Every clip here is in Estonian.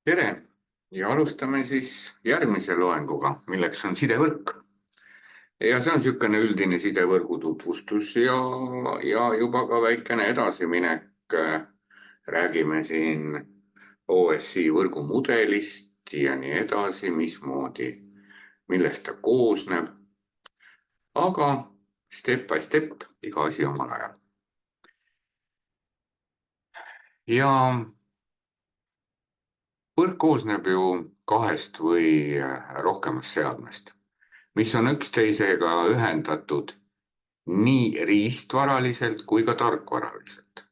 Tere ja alustame siis järgmise loenguga, milleks on sidevõrk. Ja see on niisugune üldine sidevõrgu tutvustus ja juba ka väikene edasiminek. Räägime siin OSI võrgumudelist ja nii edasi, mismoodi, millest ta koosneb. Aga step by step, iga asi omal ajal. Ja võrk koosneb ju kahest või rohkemast seadmest, mis on üksteisega ühendatud nii riistvaraliselt kui ka tarkvaraliselt,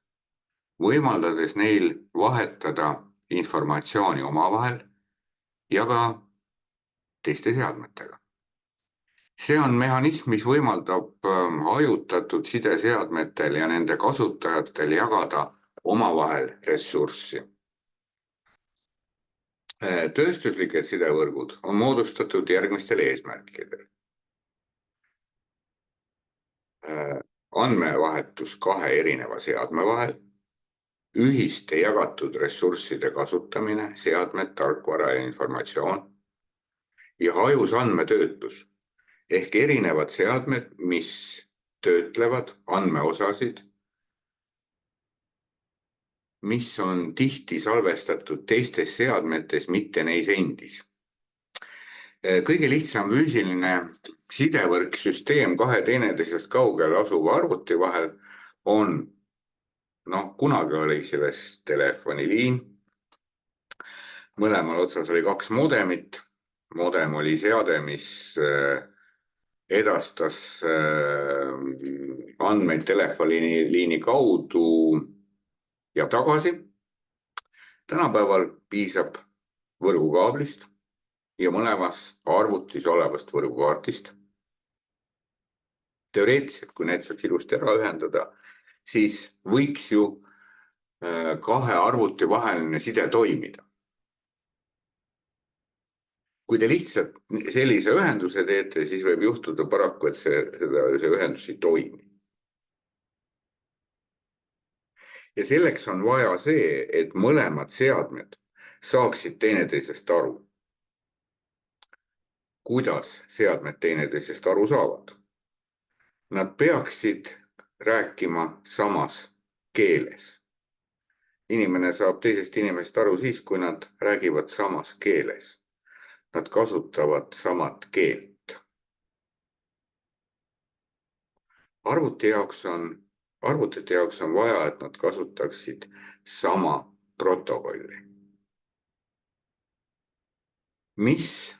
võimaldades neil vahetada informatsiooni omavahel ja ka teiste seadmetega. See on mehhanism, mis võimaldab hajutatud sideseadmetel ja nende kasutajatel jagada omavahel ressurssi. Tööstuslikud sidevõrgud on moodustatud järgmistel eesmärkidel. Andmevahetus kahe erineva seadme vahel, ühiste jagatud ressursside kasutamine, seadmed, tarkvara ja informatsioon ja hajus andmetöötlus ehk erinevad seadmed, mis töötlevad andmeosasid, mis on tihti salvestatud teistes seadmetes, mitte neis endis. Kõige lihtsam füüsiline sidevõrk süsteem kahe teineteisest kaugel asuva arvuti vahel on, kunagi oli sellest telefoniliin, mõlemal otsas oli 2 modemit. Modem oli seade, mis edastas andmeid telefoniliini kaudu ja tagasi. Tänapäeval piisab võrgukaablist ja mõlemas arvutis olevast võrgukaardist. Teoreetiliselt, kui need saaks ilusti ära ühendada, siis võiks ju kahe arvuti vaheline side toimida. Kui te lihtsalt sellise ühenduse teete, siis võib juhtuda paraku, et see ühendus ei toimi. Ja selleks on vaja see, et mõlemad seadmed saaksid teineteisest aru. Kuidas seadmed teineteisest aru saavad? Nad peaksid rääkima samas keeles. Inimene saab teisest inimesest aru siis, kui nad räägivad samas keeles. Nad kasutavad samat keelt. Arvutite jaoks on vaja, et nad kasutaksid sama protokolli, mis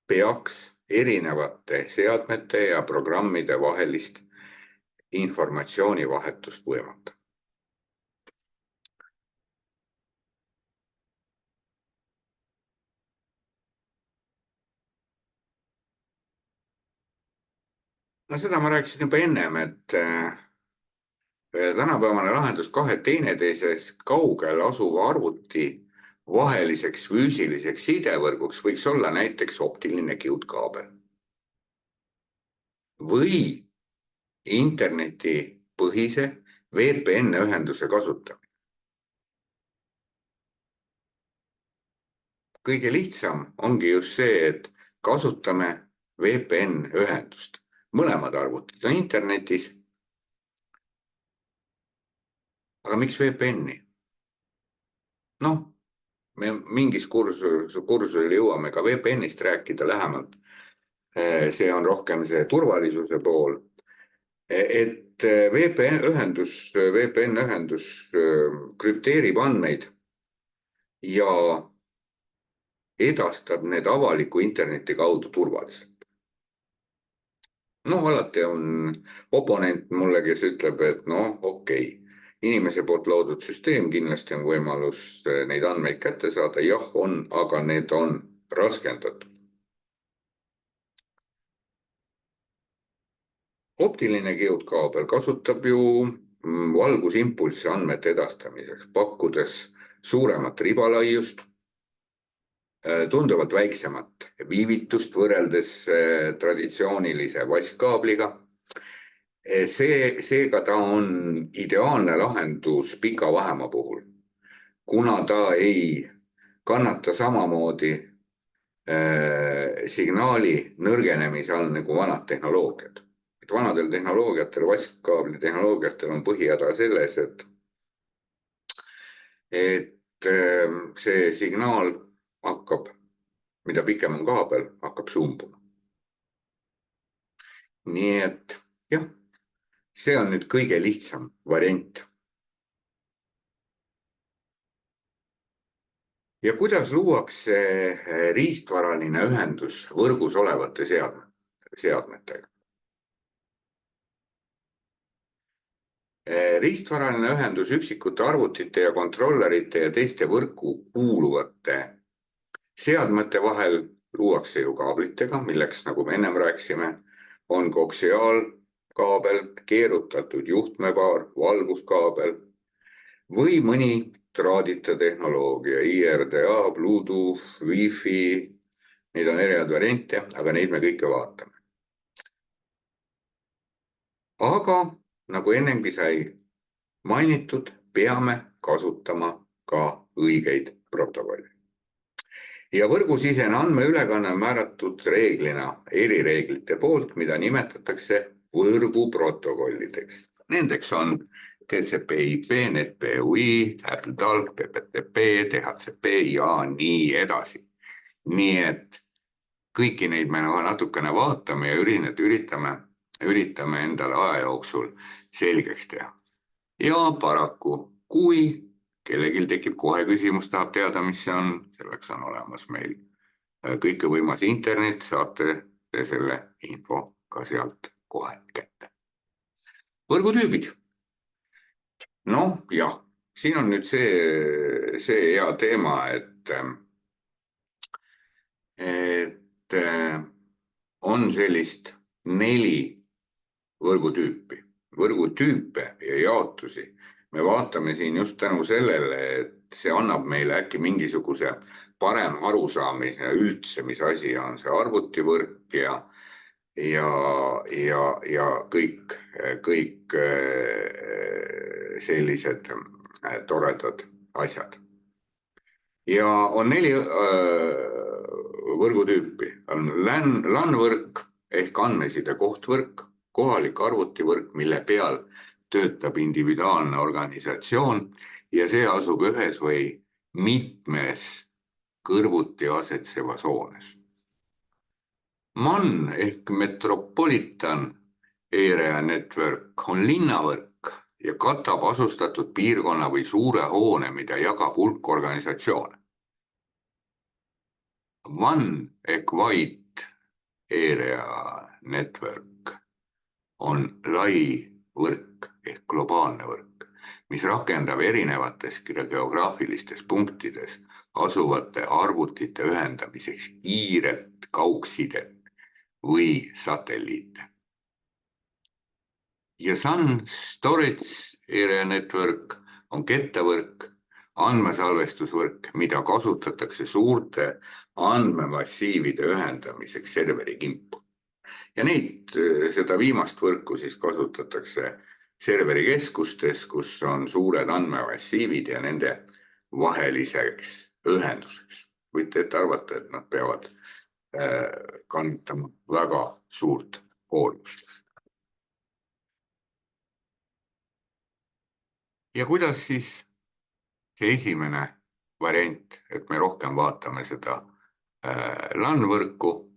peaks erinevate seadmete ja programmide vahelist informatsioonivahetust võimaldama. Seda ma rääkisin juba ennem, et tänapäevane lahendus kahe teineteisest kaugel asuva arvuti vaheliseks füüsiliseks sidevõrguks võiks olla näiteks optiline kiudkaabel või internetipõhise VPN-ühenduse kasutamine. Kõige lihtsam ongi just see, et kasutame VPN-ühendust. Mõlemad arvutid on internetis. Aga miks VPN-i? Me mingis kursusel jõuame ka VPN-ist rääkida lähemalt. See on rohkem see turvalisuse pool. Et VPN-ühendus krüpteerib andmeid ja edastab need avaliku interneti kaudu turvaliselt. Alati on oponent mulle, kes ütleb, et okei, inimese poolt loodud süsteem, kindlasti on võimalus neid andmeid kätte saada. Jah, on, aga need on raskendatud. Optiline kiudkaabel kasutab ju valgusimpulssi andmete edastamiseks, pakkudes suuremat ribalaiust, tunduvalt väiksemat viivitust võrreldes traditsioonilise vastkaabliga. Seega ta on ideaalne lahendus pika vahemaa puhul, kuna ta ei kannata samamoodi signaali nõrgenemise all nagu vanad tehnoloogiad. Et vanadel tehnoloogiatel, vaskkaabli tehnoloogiatel on põhihäda selles, et see signaal hakkab, mida pikem on kaabel, hakkab sumbuma. Nii et jah, see on nüüd kõige lihtsam variant. Ja kuidas luuakse riistvaraline ühendus võrgus olevate seadmetega? Riistvaraline ühendus üksikute arvutite ja kontrollerite ja teiste võrku kuuluvate seadmete vahel luuakse ju kaablitega, milleks, nagu me ennem rääkisime, on koksiaalkaabel, keerutatud juhtmepaar, valguskaabel või mõni traadita tehnoloogia, IRDA, Bluetooth, Wi-Fi, neid on erinevaid variante, aga neid me kõike vaatame. Aga nagu ennemgi sai mainitud, peame kasutama ka õigeid protokolle. Ja võrgusisene andmeülekanne on määratud reeglina erireeglite poolt, mida nimetatakse võrguprotokollideks. Nendeks on TCP/IP, NetPUI, Apple Talk, PPTP, DHCP ja nii edasi. Nii et kõiki neid me natukene vaatame ja üritame endale aja jooksul selgeks teha. Ja paraku, kui kellelgi tekib kohe küsimus, tahab teada, mis see on, selleks on olemas meil kõikevõimas internet, saate te selle info ka sealt kohe kätte. Võrgutüübid. Noh, jah, siin on nüüd see hea teema, et on sellist 4 võrgutüüpe ja jaotusi. Me vaatame siin just tänu sellele, et see annab meile äkki mingisuguse parem arusaamise üldse, mis asi on see arvutivõrk ja kõik sellised toredad asjad. Ja on 4 võrgutüüpi. On LAN-võrk ehk andmeside kohtvõrk, kohalik arvutivõrk, mille peal töötab individuaalne organisatsioon ja see asub ühes või mitmes kõrvuti asetsevas hoones. MAN ehk Metropolitan Area Network on linnavõrk ja katab asustatud piirkonna või suure hoone, mida jagab hulk organisatsioone. WAN ehk Wide Area Network on lai võrk ehk globaalne võrk, mis rakendab erinevates geograafilistes punktides asuvate arvutite ühendamiseks kiiret kaugsidet või satelliite. Ja SAN Storage Area Network on kettavõrk, andmesalvestusvõrk, mida kasutatakse suurte andmemassiivide ühendamiseks serverikimpu. Ja seda viimast võrku siis kasutatakse serverikeskustes, kus on suured andmemassiivid ja nende vaheliseks ühenduseks. Võite ette arvata, et nad peavad kantama väga suurt koormust. Ja kuidas siis see esimene variant, et me rohkem vaatame seda LAN-võrku,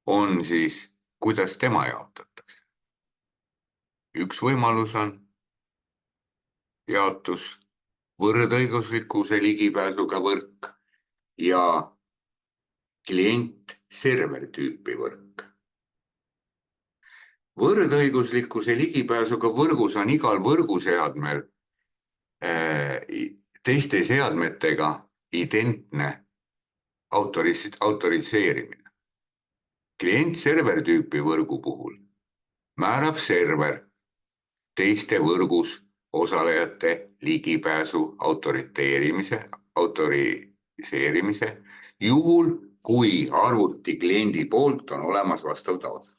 on siis, kuidas tema jaotatakse. Üks võimalus on jaotus võrdõiguslikkuse ligipääsuga võrk ja klient-server tüüpi võrk. Võrdõiguslikkuse ligipääsuga võrgus on igal võrguseadmel teiste seadmetega identne autoritseerimine. Klient-server tüüpi võrgu puhul määrab server teiste võrgus osalejate ligipääsu autoriseerimise juhul, kui arvuti kliendi poolt on olemas vastav taotlus.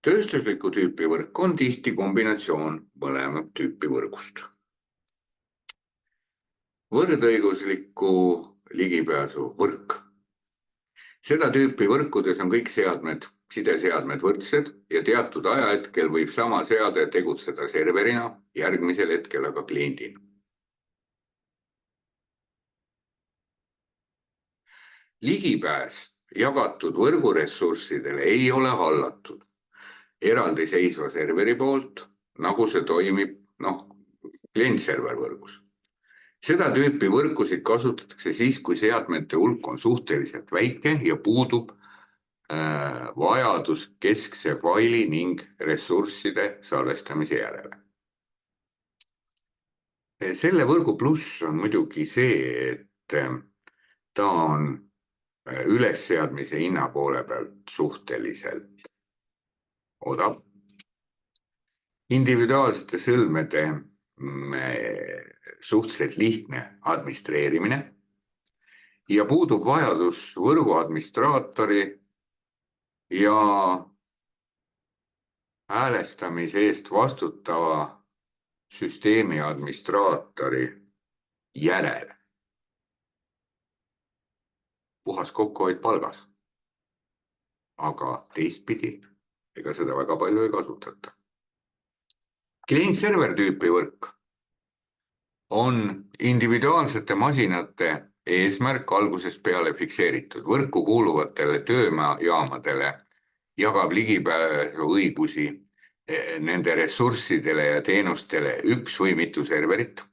Tööstusliku tüüpi võrk on tihti kombinatsioon mõlemat tüüpi võrgust. võrdõigusliku ligipääsu võrk. Seda tüüpi võrkudes on kõik seadmed, sideseadmed võrdsed ja teatud ajahetkel võib sama seade tegutseda serverina, järgmisel hetkel aga kliendina. Ligipääs jagatud võrguressurssidele ei ole hallatud eraldiseisva serveri poolt, nagu see toimib, klient-server võrgus. Seda tüüpi võrkusid kasutatakse siis, kui seadmete hulk on suhteliselt väike ja puudub vajadus keskse faili ning ressursside salvestamise järele. Selle võrgu pluss on muidugi see, et ta on ülesseadmise hinna poole pealt suhteliselt odav. Individuaalsete sõlmede suhteliselt lihtne administreerimine ja puudub vajadus võrgu administraatori ja häälestamise eest vastutava süsteemi administraatori järele. Puhas kokkuhoid palgas. Aga teistpidi, ega seda väga palju ei kasutata. Klient-server tüüpi võrk on individuaalsete masinate eesmärk algusest peale fikseeritud. Võrku kuuluvatele tööjaamadele jagab ligipääsu õigusi nende ressurssidele ja teenustele üks või mitu serverit,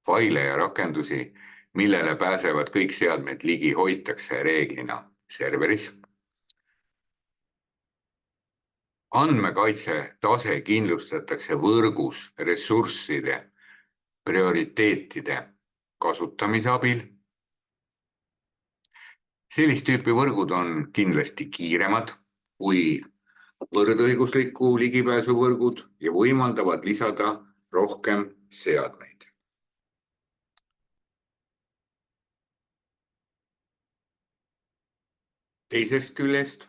faile ja rakendusi, millele pääsevad kõik seadmed ligi, hoitakse reeglina serveris. Andmekaitse tase kindlustatakse võrgus ressursside prioriteetide kasutamise abil. Sellist tüüpi võrgud on kindlasti kiiremad kui võrdõigusliku ligipääsu võrgud ja võimaldavad lisada rohkem seadmeid. Teisest küljest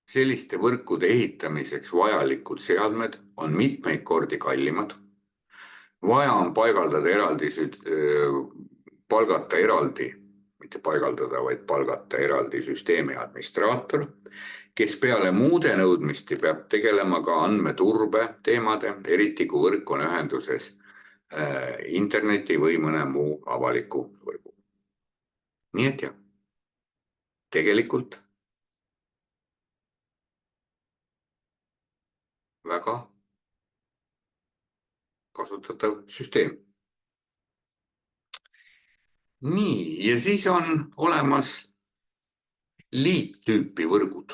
selliste võrkude ehitamiseks vajalikud seadmed on mitmeid kordi kallimad. Vaja on palgata eraldi süsteemi administraator, kes peale muude nõudmiste peab tegelema ka andmeturbe teemade, eriti kui võrk on ühenduses interneti või mõne muu avaliku võrgu. Nii et jah, tegelikult väga kasutatav süsteem. Nii, ja siis on olemas liittüüpi võrgud.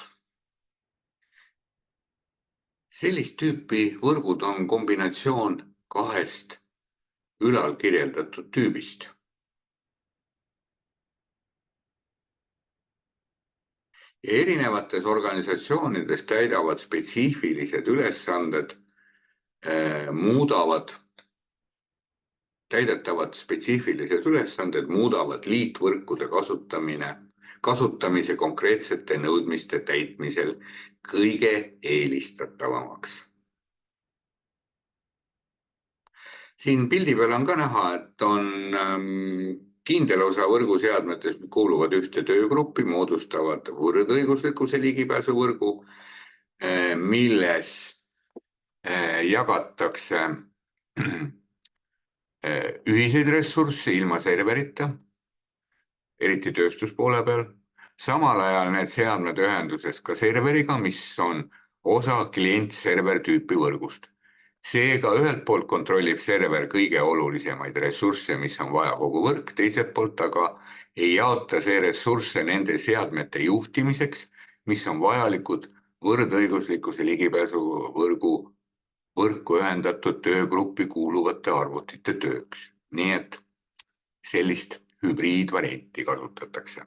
Sellist tüüpi võrgud on kombinatsioon kahest ülalkirjeldatud tüübist. Ja erinevates organisatsioonides täidavad spetsiifilised ülesanded, täidetavad spetsiifilised ülesanded muudavad liitvõrkude kasutamise konkreetsete nõudmiste täitmisel kõige eelistatavamaks. Siin pildi peal on ka näha, et on kindel osa võrguseadmetest kuuluvad ühte töögruppi, moodustavad võrdõiguslikkuse ligipääsu võrgu, milles jagatakse ühiseid ressursse ilma serverita, eriti tööstuspoole peal. Samal ajal need seadmed ühenduses ka serveriga, mis on osa klient-server tüüpi võrgust. Seega ühelt poolt kontrollib server kõige olulisemaid ressursse, mis on vaja kogu võrk, teiselt poolt aga ei jaota see ressursse nende seadmete juhtimiseks, mis on vajalikud võrdõiguslikkuse ligipääsu võrku ühendatud töögruppi kuuluvate arvutite tööks. Nii et sellist hübriidvarianti kasutatakse.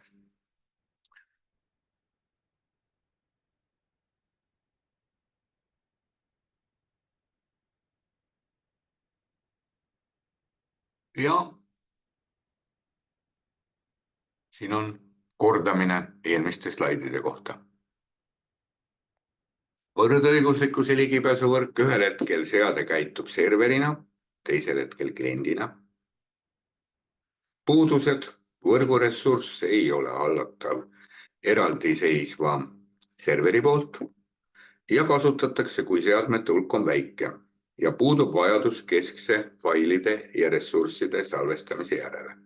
Ja siin on kordamine eelmiste slaidide kohta. Võrdõiguslikkuse ligipääsu võrk ühel hetkel seade käitub serverina, teisel hetkel kliendina. puudused: võrguressurss ei ole hallatav eraldiseisva serveri poolt ja kasutatakse, kui seadmete hulk on väike ja puudub vajadus keskse failide ja ressursside salvestamise järele.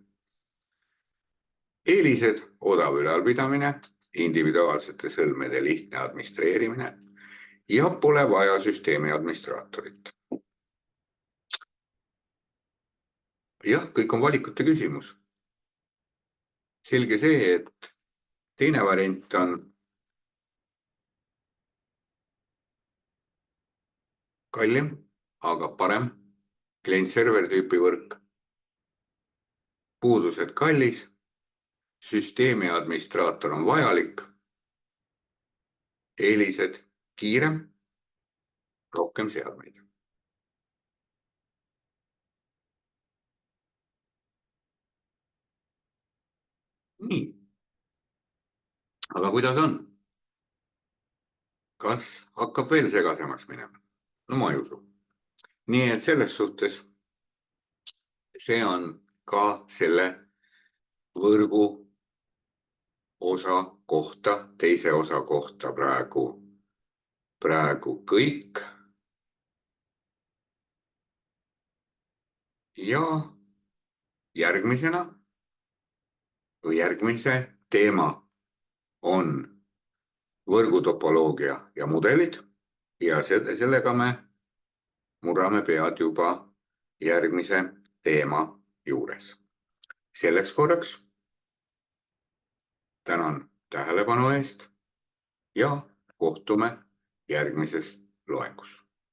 Eelised: odav ülalpidamine, individuaalsete sõlmede lihtne administreerimine ja pole vaja süsteemi administraatorit. jah, kõik on valikute küsimus. Selge see, et teine variant on kallim, aga parem klient-server tüüpi võrk. Puudused: kallis, süsteemi administraator on vajalik. Eelised: kiirem, rohkem seadmeid. Nii, aga kuidas on? Kas hakkab veel segasemaks minema? No ma ei usu. Nii et selles suhtes see on ka selle võrgu osa kohta, teise osa kohta praegu kõik. Ja järgmisena või järgmise teema on võrgutopoloogia ja mudelid ja sellega me murrame pead juba järgmise teema juures. Selleks korraks tänan tähelepanu eest ja kohtume järgmises loengus.